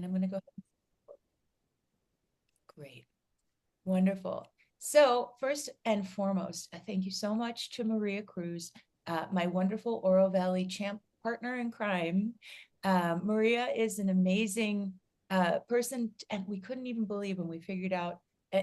And I'm going to go. Great. Wonderful. So first and foremost, thank you so much to Maria Cruz, my wonderful Oro Valley champ partner in crime. Maria is an amazing person, and we couldn't even believe when we figured out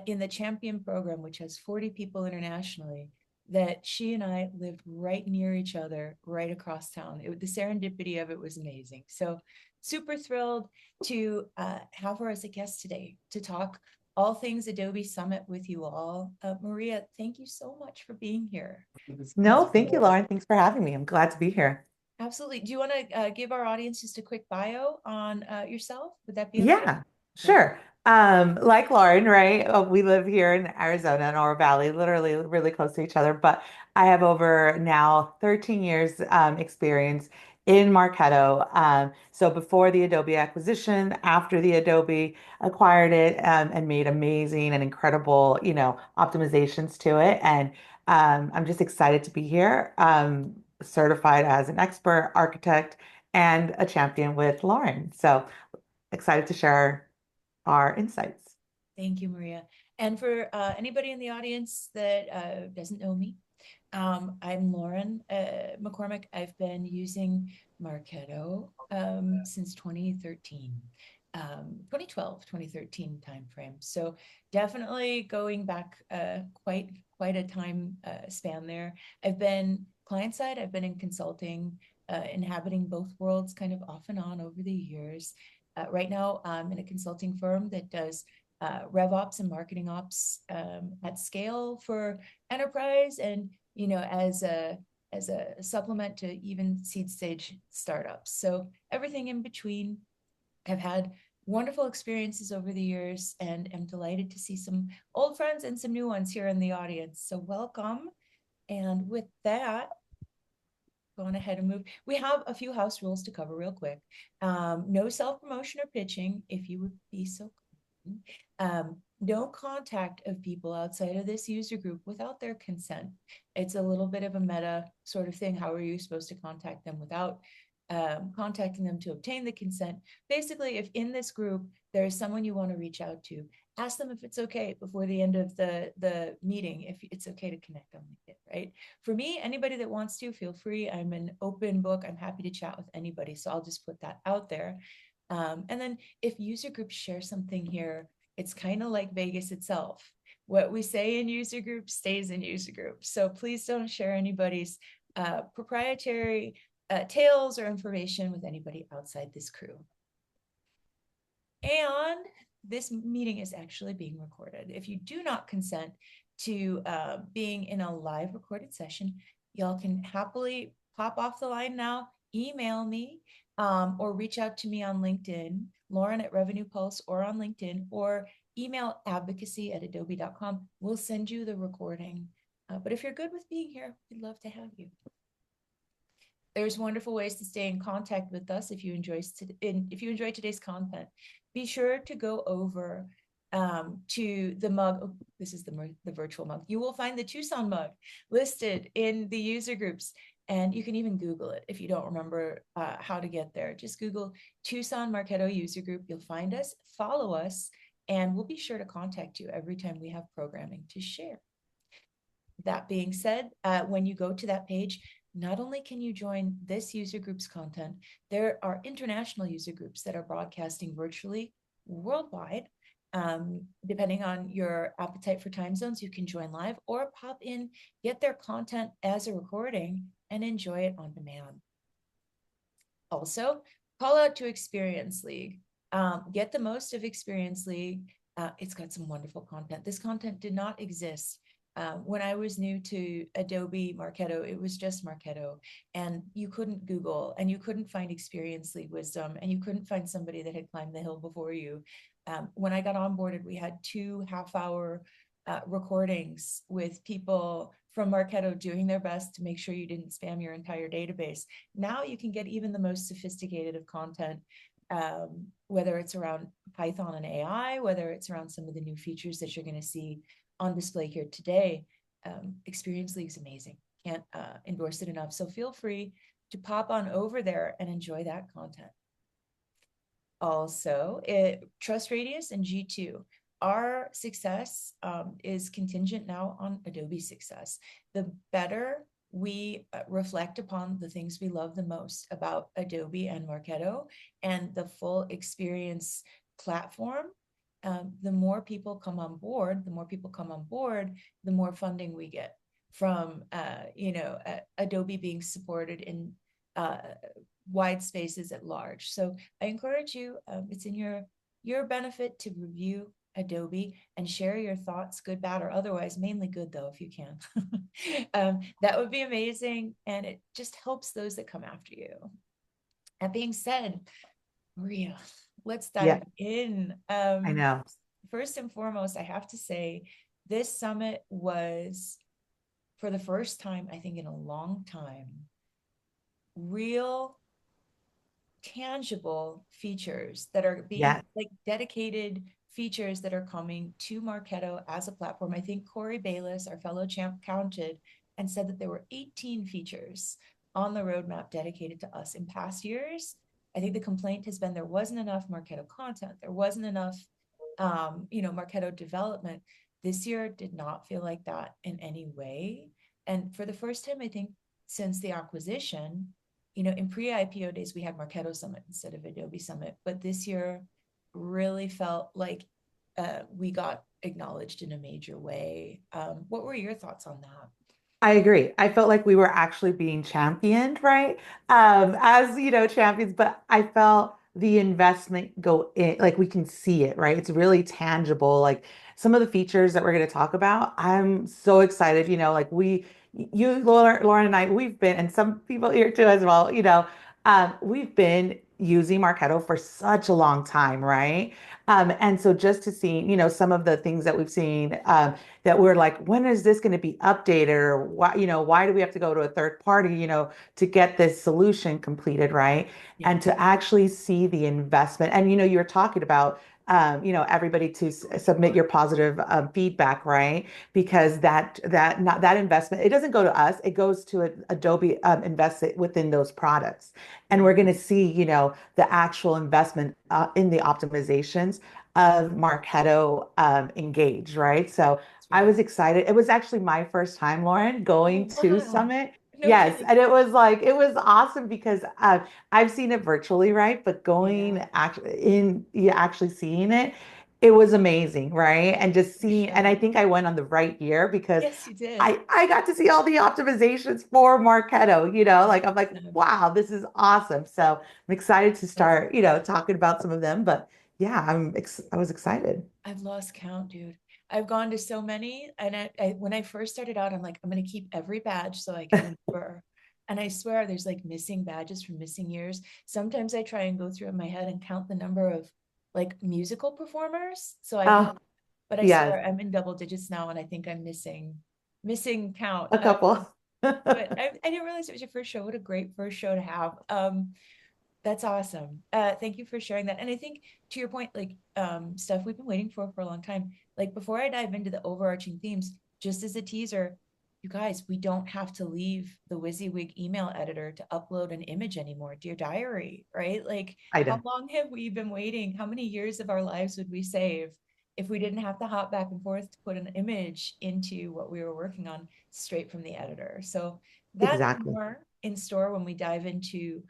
in the champion program, which has 40 people internationally, that she and I lived right near each other, right across town. The serendipity of it was amazing. So super thrilled to have her as a guest today to talk all things Adobe Summit with you all. Maria, thank you so much for being here. No, thank you, Lauren. Thanks for having me. I'm glad to be here. Absolutely. Do you want to give our audience just a quick bio on yourself? Would that be okay? Yeah, sure. Like Lauren, right? We live here in Arizona in Oro Valley, literally really close to each other. But I have over now 13 years experience in Marketo. So before the Adobe acquisition, after the Adobe acquired it and made amazing and incredible, optimizations to it. And I'm just excited to be here, certified as an expert architect and a champion with Lauren. So excited to share our insights. Thank you, Maria. And for anybody in the audience that doesn't know me, I'm Lauren McCormack. I've been using Marketo since 2013, 2012, 2013 timeframe. So definitely going back quite a time span there. I've been client side, I've been in consulting, inhabiting both worlds kind of off and on over the years. Right now, I'm in a consulting firm that does rev ops and marketing ops at scale for enterprise, and as a supplement to even seed stage startups. So everything in between. I've had wonderful experiences over the years, and am delighted to see some old friends and some new ones here in the audience. So welcome. And with that, going ahead and move. We have a few house rules to cover real quick. No self-promotion or pitching, if you would be so kind. No contact of people outside of this user group without their consent. It's a little bit of a meta sort of thing. How are you supposed to contact them without contacting them to obtain the consent? Basically, if in this group there is someone you want to reach out to, ask them if it's okay before the end of the meeting, if it's okay to connect on LinkedIn, right? For me, anybody that wants to, feel free. I'm an open book. I'm happy to chat with anybody. So I'll just put that out there. And then if user groups share something here, it's kind of like Vegas itself. What we say in user groups stays in user groups. So please don't share anybody's proprietary tales or information with anybody outside this crew. And this meeting is actually being recorded. If you do not consent to being in a live recorded session, y'all can happily pop off the line now, email me, or reach out to me on LinkedIn, Lauren at Revenue Pulse, or on LinkedIn, or email advocacy@adobe.com. We'll send you the recording. But if you're good with being here, we'd love to have you. There's wonderful ways to stay in contact with us if you enjoy today's content. Be sure to go over to the mug. Oh, this is the virtual mug. You will find the Tucson mug listed in the user groups, and you can even Google it if you don't remember how to get there. Just Google Tucson Marketo user group. You'll find us, follow us, and we'll be sure to contact you every time we have programming to share. That being said, when you go to that page, not only can you join this user group's content, there are international user groups that are broadcasting virtually worldwide. Depending on your appetite for time zones, you can join live or pop in, get their content as a recording, and enjoy it on demand. Also, call out to Experience League. Get the most of Experience League. It's got some wonderful content. This content did not exist when I was new to Adobe Marketo. It was just Marketo, and you couldn't Google, and you couldn't find Experience League wisdom, and you couldn't find somebody that had climbed the hill before you. When I got onboarded, we had 2 half-hour recordings with people from Marketo doing their best to make sure you didn't spam your entire database. Now you can get even the most sophisticated of content, whether it's around Python and AI, whether it's around some of the new features that you're going to see on display here today. Experience League is amazing. Can't endorse it enough. So feel free to pop on over there and enjoy that content. also, Trust Radius and G2. Our success is contingent now on Adobe success. The better we reflect upon the things we love the most about Adobe and Marketo and the full experience platform, the more people come on board, the more funding we get from, Adobe being supported in uh, wide spaces at large. So I encourage you, it's in your benefit to review Adobe and share your thoughts, good, bad, or otherwise, mainly good though, if you can. That would be amazing. And it just helps those that come after you. That being said, Maria, let's Yeah, dive in. I know. First and foremost, I have to say, this summit was, for the first time, I think in a long time, real tangible features that are being Yeah, like dedicated features that are coming to Marketo as a platform. I think Corey Bayless, our fellow champ, counted and said that there were 18 features on the roadmap dedicated to us in past years. I think the complaint has been there wasn't enough Marketo content, there wasn't enough Marketo development. This year did not feel like that in any way. And for the first time, I think since the acquisition, in pre-IPO days, we had Marketo Summit instead of Adobe Summit, but this year really felt like we got acknowledged in a major way. What were your thoughts on that? I agree. I felt like we were actually being championed, right? As champions, but I felt the investment go in, like we can see it, right? It's really tangible. Like some of the features that we're going to talk about, I'm so excited. Like Lauren and I, we've been, and some people here too as well, we've been using Marketo for such a long time, right? And so just to see, some of the things that we've seen, that we're like, when is this going to be updated? Or why do we have to go to a third party, to get this solution completed, right? Yeah. And to actually see the investment. And, you're talking about, everybody to submit your positive feedback, right? Because that investment, it doesn't go to us, it goes to Adobe, invest it within those products. And Yeah. we're going to see, the actual investment in the optimizations of Marketo Engage, right? So That's I right. was excited. It was actually my first time, Lauren, Oh, going to wow. Summit. No Yes, kidding. and it was awesome because I've seen it virtually, right? But Yeah, going actually in, yeah, actually seeing it, it was amazing, right? And just for seeing, and I sure. think I went on the right year because Yes, you did. I got to see all the optimizations for Marketo, like I'm like, Awesome. wow, this is awesome. So I'm excited to I've start, talking about some of them. But yeah, I was excited. I've lost count, dude. I've gone to so many, and when I first started out, I'm like, I'm gonna keep every badge so I can remember. And I swear, there's like missing badges from missing years. Sometimes I try and go through in my head and count the number of like musical performers, so I can. Oh, But I yes, swear, I'm in double digits now, and I think I'm missing count. a couple. But I didn't realize it was your first show. What a great first show to have. That's awesome. Thank you for sharing that. And I think to your point, like stuff we've been waiting for a long time. Like before I dive into the overarching themes, just as a teaser, you guys, we don't have to leave the WYSIWYG email editor to upload an image anymore. Dear Diary, right? Like I how know. long have we been waiting? How many years of our lives would we save if we didn't have to hop back and forth to put an image into what we were working on straight from the editor? So that and Exactly. more in store when we dive into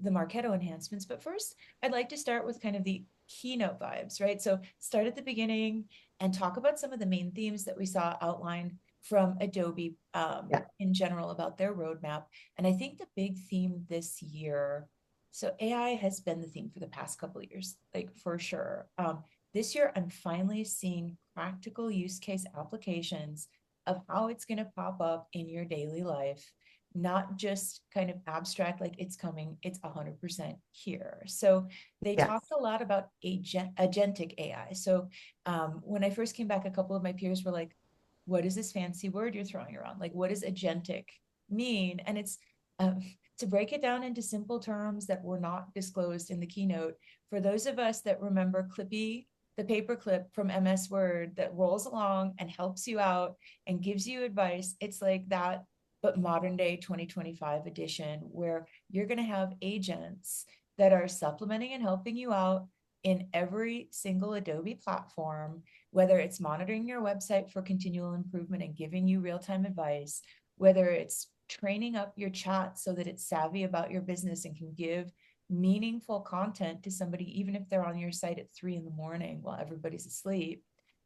the Marketo enhancements. But first, I'd like to start with kind of the keynote vibes, right? So start at the beginning and talk about some of the main themes that we saw outlined from Adobe Yeah. in general about their roadmap. And I think the big theme this year, so AI has been the theme for the past couple of years, like for sure. This year, I'm finally seeing practical use case applications of how it's going to pop up in your daily life, not just kind of abstract, like it's coming, it's 100% here. So they talked Yes. a lot about agentic AI. So when I first came back, a couple of my peers were like, what is this fancy word you're throwing around? Like, what does agentic mean? And it's um, to break it down into simple terms that were not disclosed in the keynote. For those of us that remember Clippy, the paperclip from MS Word that rolls along and helps you out and gives you advice, it's like that, but modern day 2025 edition, where you're going to have agents that are supplementing and helping you out in every single Adobe platform, whether it's monitoring your website for continual improvement and giving you real-time advice, whether it's training up your chat so that it's savvy about your business and can give meaningful content to somebody, even if they're on your site at 3 a.m. while everybody's asleep,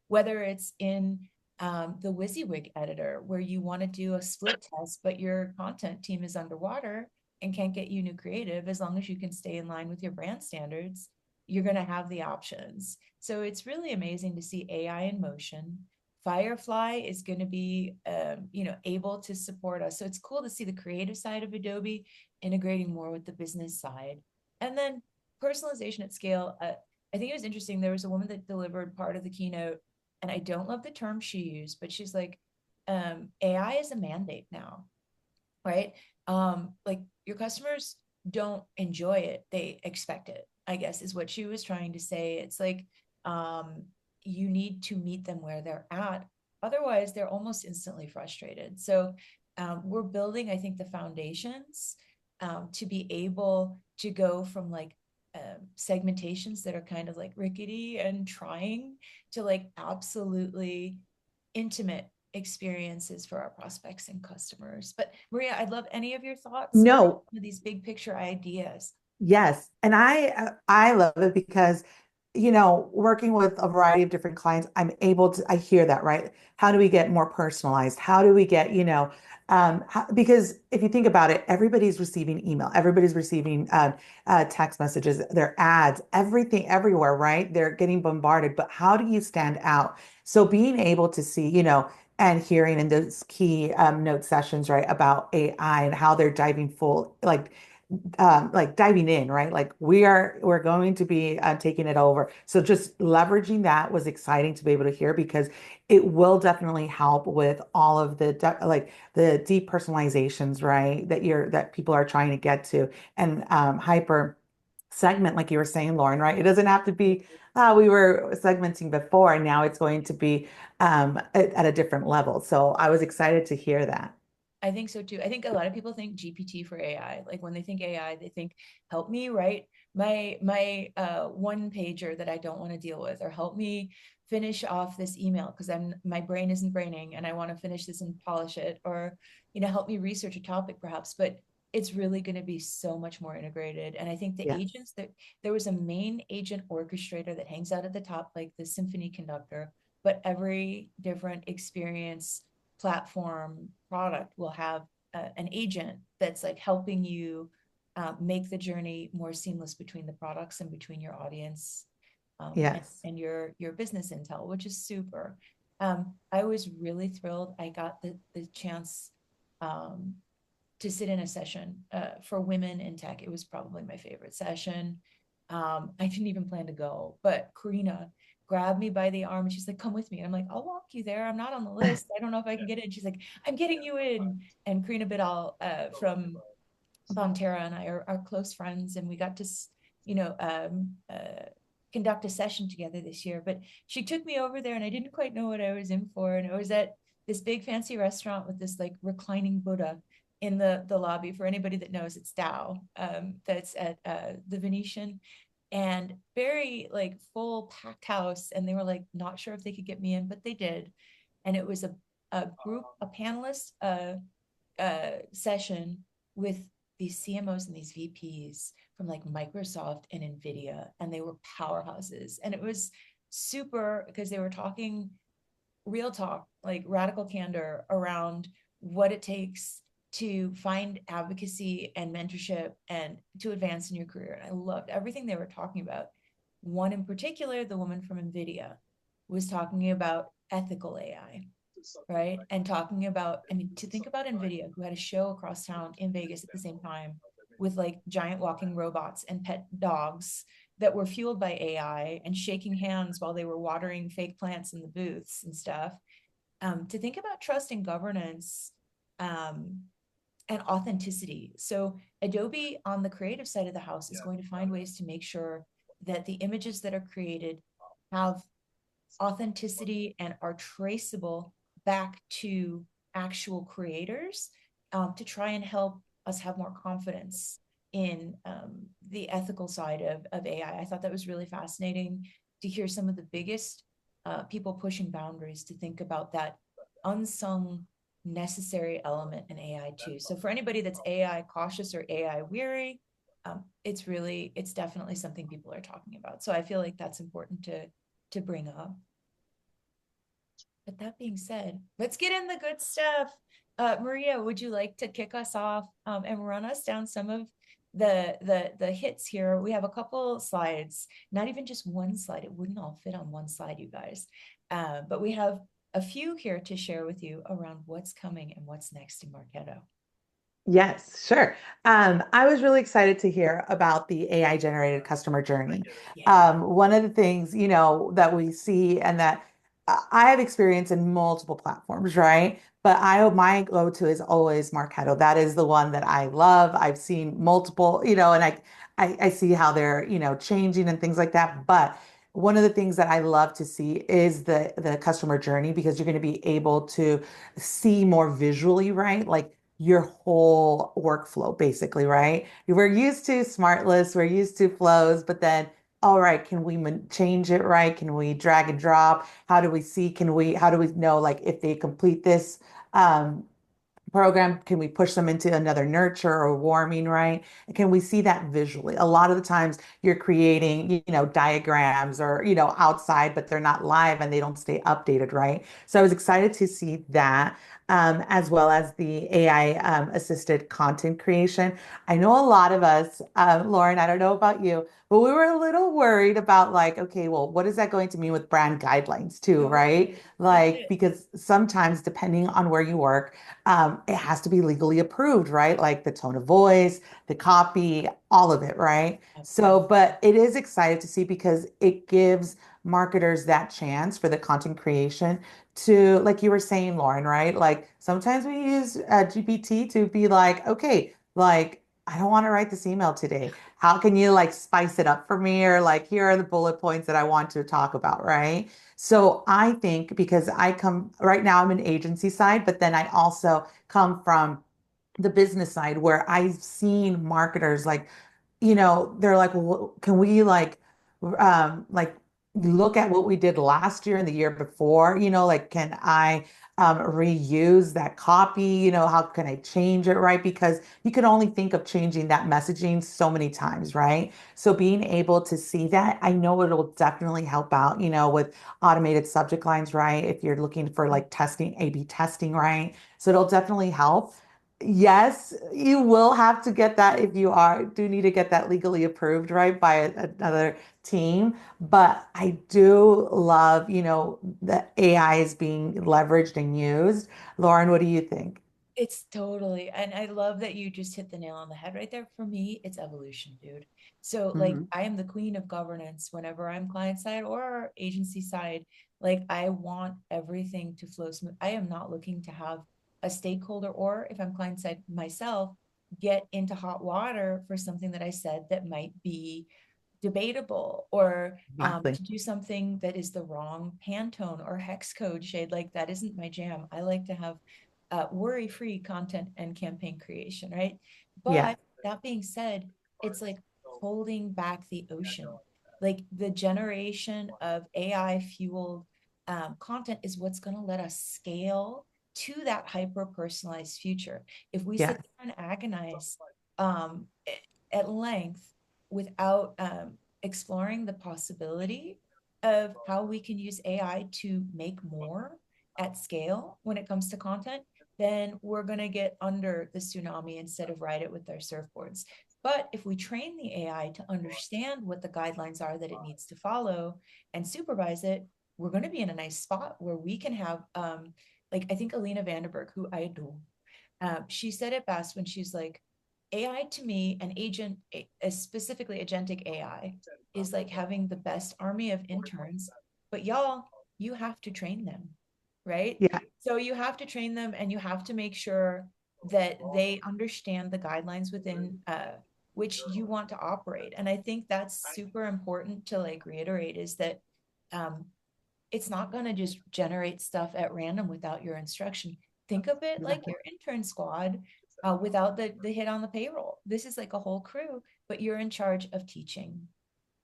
whether it's in the WYSIWYG editor where you want to do a split test, but your content team is underwater and can't get you new creative. As long as you can stay in line with your brand standards, you're going to have the options. So it's really amazing to see AI in motion. Firefly is going to be, able to support us. So it's cool to see the creative side of Adobe integrating more with the business side. And then personalization at scale. I think it was interesting. There was a woman that delivered part of the keynote, and I don't love the term she used, but she's like, AI is a mandate now, right? Like your customers don't enjoy it, they expect it, I guess is what she was trying to say. It's like, you need to meet them where they're at. Otherwise, they're almost instantly frustrated. So we're building, I think, the foundations to be able to go from like segmentations that are kind of like rickety and trying to like absolutely intimate experiences for our prospects and customers. But Maria, I'd love any of your thoughts around No, some of these big picture ideas. yes. And I love it because, working with a variety of different clients, I hear that, right? How do we get more personalized? How do we get, because if you think about it, everybody's receiving email, everybody's receiving text messages, their ads, everything everywhere, right? They're getting bombarded, but how do you stand out? So being able to see, and hearing in those key note sessions, right, about AI and how they're diving full, like diving in, right? Like we're going to be taking it over. So just leveraging that was exciting to be able to hear because it will definitely help with all of like the deep personalizations, right? That people are trying to get to and hyper segment, like you were saying, Lauren, right? It doesn't have to be we were segmenting before, and now it's going to be at a different level. So I was excited to hear that. I think so too. I think a lot of people think GPT for AI. Like when they think AI, they think help me write my one pager that I don't want to deal with, or help me finish off this email because my brain isn't braining and I want to finish this and polish it, or help me research a topic perhaps. But it's really going to be so much more integrated. And I think the Yes. agents that there was a main agent orchestrator that hangs out at the top, like the symphony conductor, but every different experience platform product will have an agent that's like helping you make the journey more seamless between the products and between your audience Yes. and your business intel, which is super. I was really thrilled. I got the chance um, to sit in a session for women in tech. It was probably my favorite session. I didn't even plan to go, but Karina grabbed me by the arm and she's like, come with me. And I'm like, I'll walk you there. I'm not on the list. I don't know if I can get in. She's like, I'm getting you in. And Karina Bidal from Bonterra and I are close friends, and we got to, you know, conduct a session together this year. But she took me over there, and I didn't quite know what I was in for. And I was at this big fancy restaurant with this like reclining Buddha in the lobby. For anybody that knows, it's Tao. That's at the Venetian, and very like full packed house. And they were like not sure if they could get me in, but they did. And it was a group, a panelist session with these CMOs and these VPs from like Microsoft and Nvidia, and they were powerhouses. And it was super because they were talking real talk, like radical candor around what it takes to find advocacy and mentorship and to advance in your career. And I loved everything they were talking about. One in particular, the woman from Nvidia, was talking about ethical AI, right? And talking about, I mean, to think about Nvidia, who had a show across town in Vegas at the same time with like giant walking robots and pet dogs that were fueled by AI and shaking hands while they were watering fake plants in the booths and stuff. To think about trust and governance um, and authenticity. So Adobe on the creative side of the house is going to find ways to make sure that the images that are created have authenticity and are traceable back to actual creators to try and help us have more confidence in the ethical side of AI. I thought that was really fascinating to hear some of the biggest people pushing boundaries to think about that unsung necessary element in AI too. So for anybody that's AI cautious or AI weary, it's definitely something people are talking about. So I feel like that's important to bring up. But that being said, let's get in the good stuff. Maria, would you like to kick us off and run us down some of the hits here? We have a couple slides, not even just one slide. It wouldn't all fit on one slide, you guys. But we have a few here to share with you around what's coming and what's next in Marketo. Yes, sure. I was really excited to hear about the AI generated customer journey. Yeah. One of the things, that we see and that I have experience in multiple platforms, right? But my go-to is always Marketo. That is the one that I love. I've seen multiple, and I see how they're, changing and things like that. But one of the things that I love to see is the customer journey because you're going to be able to see more visually, right? Like your whole workflow, basically, right? We're used to smart lists, we're used to flows, but then, all right, can we change it, right? Can we drag and drop? How do we see? How do we know, like, if they complete this um, program, can we push them into another nurture or warming, right? Can we see that visually? A lot of the times you're creating, diagrams or, outside, but they're not live and they don't stay updated, right? So I was excited to see that. As well as the AI assisted content creation. I know a lot of us, Lauren, I don't know about you, but we were a little worried about like, okay, well, what is that going to mean with brand guidelines too, right? Totally. Like, because sometimes depending on where you work, it has to be legally approved, right? Like the tone of voice, the copy, all of it, right? So, Absolutely. but it is excited to see because it gives marketers that chance for the content creation to, like you were saying, Lauren, right? Like sometimes we use GPT to be like, okay, like I don't want to write this email today. How can you like spice it up for me? Or like, here are the bullet points that I want to talk about, right? So I think because I come right now, I'm an agency side, but then I also come from the business side where I've seen marketers like, they're like, well, can we like look at what we did last year and the year before? Like, can I reuse that copy? How can I change it, right? Because you can only think of changing that messaging so many times, right? So being able to see that, I know it'll definitely help out, with automated subject lines, right? If you're looking for like testing, A/B testing, right? So it'll definitely help. Yes, you will have to get that if you do need to get that legally approved, right, by another team. But I do love, that AI is being leveraged and used. Lauren, what do you think? It's totally, and I love that you just hit the nail on the head right there. For me, it's evolution, dude. So, like, Mhm. I am the queen of governance whenever I'm client side or agency side. Like, I want everything to flow smooth. I am not looking to have a stakeholder, or if I'm client side myself, get into hot water for something that I said that might be debatable, or Exactly. to do something that is the wrong Pantone or hex code shade. Like, that isn't my jam. I like to have worry-free content and campaign creation, right? Yeah. But that being said, it's like holding back the ocean. Like, the generation of AI fueled content is what's going to let us scale to that hyper personalized future. If we sit Yes. there and agonize um, at length without exploring the possibility of how we can use AI to make more at scale when it comes to content, then we're going to get under the tsunami instead of ride it with our surfboards. But if we train the AI to understand what the guidelines are that it needs to follow and supervise it, we're going to be in a nice spot where we can have, like, I think Alina Vanderberg, who I adore, she said it best when she's like, AI to me, an agent, specifically agentic AI, is like having the best army of interns, but y'all, you have to train them, right? Yeah. So you have to train them and you have to make sure that they understand the guidelines within which you want to operate. And I think that's super important to like reiterate is that um, it's not going to just generate stuff at random without your instruction. Think of it like Exactly. your intern squad. without the hit on the payroll. This is like a whole crew, but you're in charge of teaching.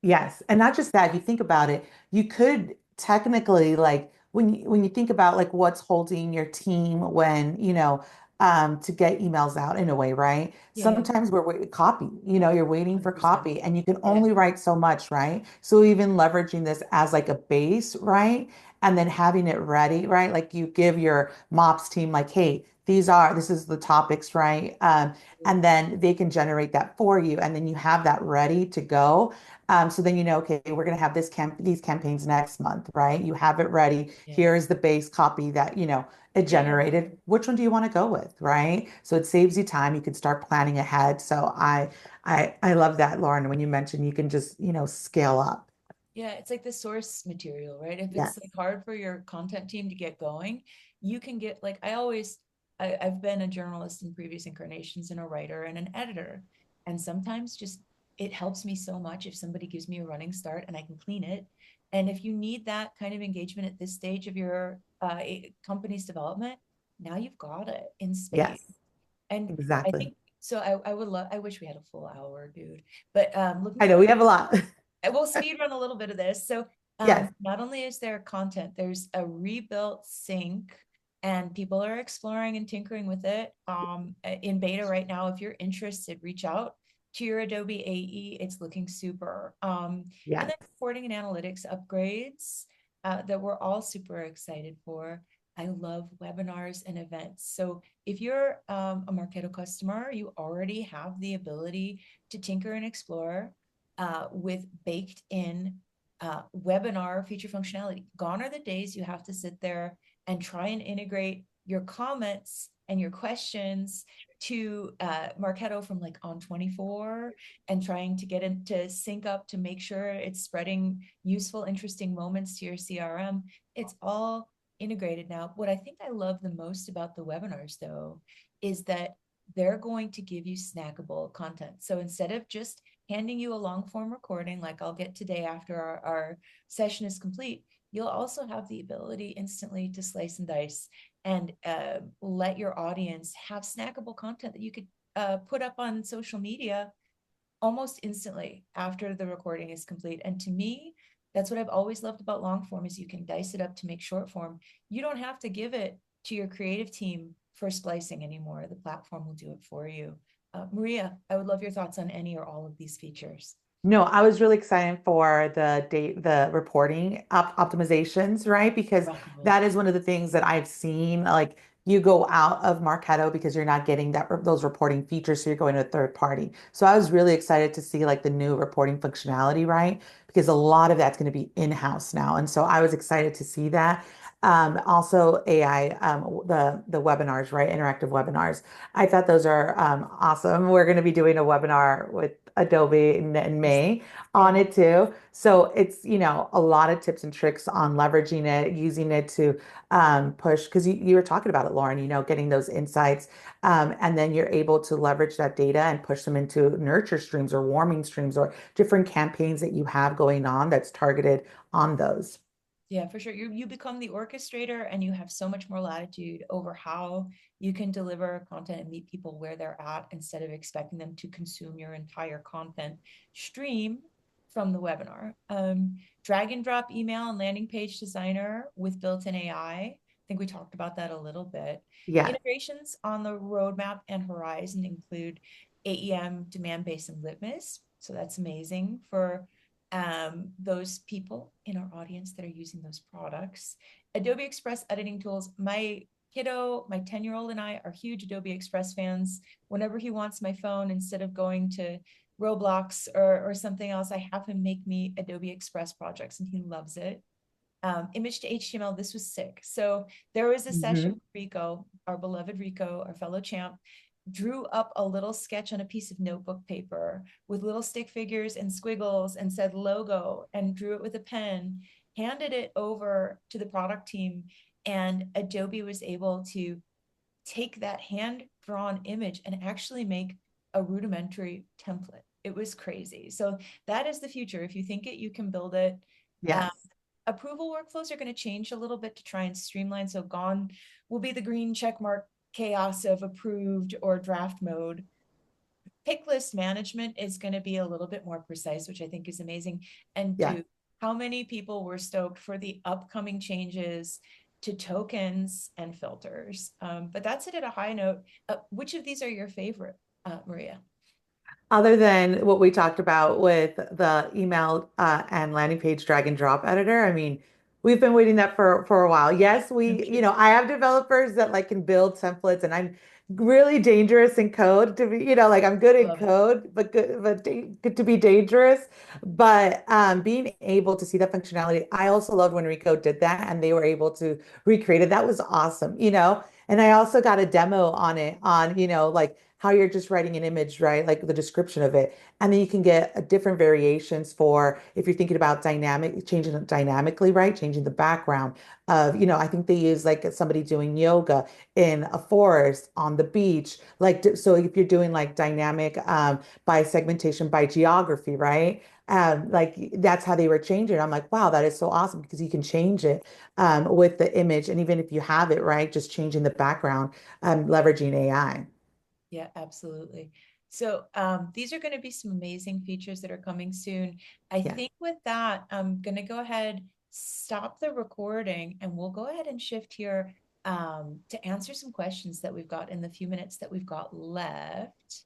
Yes, and not just that, if you think about it, you could technically like when you think about like what's holding your team when, to get emails out in a way, right? Yeah, Sometimes we're waiting copy, you're waiting for 100%. copy and you can Yeah, only write so much, right? So even leveraging this as like a base, right? And then having it ready, right? Like you give your MOPS team like, hey, this is the topics, right? And then they can generate that for you and then you have that ready to go. So then okay, we're going to have these campaigns next month, right? You have it ready. yeah, Here is the base copy that, it yeah. generated. Which one do you want to go with, right? So it saves you time. You can start planning ahead. So I love that, Lauren, when you mentioned you can just, scale up. Yeah, it's like the source material, right? If it's like Yes. hard for your content team to get going, you can get like I've been a journalist in previous incarnations and a writer and an editor. And sometimes just it helps me so much if somebody gives me a running start and I can clean it. And if you need that kind of engagement at this stage of your company's development, now you've got it in spades. Yes, And I exactly. think so I would love I wish we had a full hour, dude. But looking I know forward we have a lot. I will speed run a little bit of this. So, Yes. not only is there content, there's a rebuilt sync, and people are exploring and tinkering with it. In beta right now, if you're interested, reach out to your Adobe AE. It's looking super. And Yes. then reporting and analytics upgrades that we're all super excited for. I love webinars and events. So if you're a Marketo customer, you already have the ability to tinker and explore with baked in webinar feature functionality. Gone are the days you have to sit there and try and integrate your comments and your questions to Marketo from like on 24 and trying to get into sync up to make sure it's spreading useful, interesting moments to your CRM. It's all integrated now. What I think I love the most about the webinars, though, is that they're going to give you snackable content. So instead of just handing you a long form recording like I'll get today after our session is complete, you'll also have the ability instantly to slice and dice and let your audience have snackable content that you could put up on social media almost instantly after the recording is complete. And to me, that's what I've always loved about long form is you can dice it up to make short form. You don't have to give it to your creative team for splicing anymore. The platform will do it for you. Maria, I would love your thoughts on any or all of these features. No, I was really excited for the reporting optimizations, right? Because Incredible. that is one of the things that I've seen. Like you go out of Marketo because you're not getting those reporting features, so you're going to a third party. So I was really excited to see like the new reporting functionality, right? Because a lot of that's going to be in-house now, and so I was excited to see that. Also AI, the webinars, right? Interactive webinars. I thought those are awesome. We're going to be doing a webinar with Adobe in May Yeah. on it too. So it's, a lot of tips and tricks on leveraging it, using it to push, because you were talking about it, Lauren, getting those insights. And then you're able to leverage that data and push them into nurture streams or warming streams or different campaigns that you have going on that's targeted on those. Yeah, for sure. You become the orchestrator and you have so much more latitude over how you can deliver content and meet people where they're at instead of expecting them to consume your entire content stream from the webinar. Drag and drop email and landing page designer with built-in AI. I think we talked about that a little bit. Yeah. Integrations on the roadmap and horizon include AEM, demand-based, and litmus. So that's amazing for those people in our audience that are using those products. Adobe Express editing tools. My kiddo, my 10-year-old and I are huge Adobe Express fans. Whenever he wants my phone, instead of going to Roblox or something else, I have him make me Adobe Express projects and he loves it. Image to HTML, this was sick. So there was a session Hmm. with Rico, our beloved Rico, our fellow champ, drew up a little sketch on a piece of notebook paper with little stick figures and squiggles and said logo and drew it with a pen, handed it over to the product team, and Adobe was able to take that hand drawn image and actually make a rudimentary template. It was crazy. So that is the future. If you think it, you can build it. Um, Yes. approval workflows are going to change a little bit to try and streamline. So gone will be the green check mark chaos of approved or draft mode. Pick list management is going to be a little bit more precise, which I think is amazing. And Yeah. dude, how many people were stoked for the upcoming changes to tokens and filters? But that's it at a high note. Which of these are your favorite, Maria? Other than what we talked about with the email and landing page drag and drop editor, I mean, we've been waiting that for a while. Yes, No we, kidding. I have developers that like can build templates, and I'm really dangerous in code to be, like I'm good in Love it. code, but good to be dangerous. But being able to see that functionality, I also loved when Rico did that, and they were able to recreate it. That was awesome. And I also got a demo on it on, like how you're just writing an image, right? Like the description of it. And then you can get different variations for if you're thinking about changing it dynamically, right? Changing the background of, I think they use like somebody doing yoga in a forest on the beach. Like, so if you're doing like dynamic by segmentation by geography, right? Like that's how they were changing. I'm like, wow, that is so awesome because you can change it with the image. And even if you have it, right, just changing the background, leveraging AI. Yeah, absolutely. So these are going to be some amazing features that are coming soon. I Yeah. think with that, I'm going to go ahead, stop the recording, and we'll go ahead and shift here to answer some questions that we've got in the few minutes that we've got left.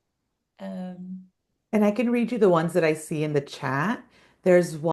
Um, And I can read you the ones that I see in the chat. There's one.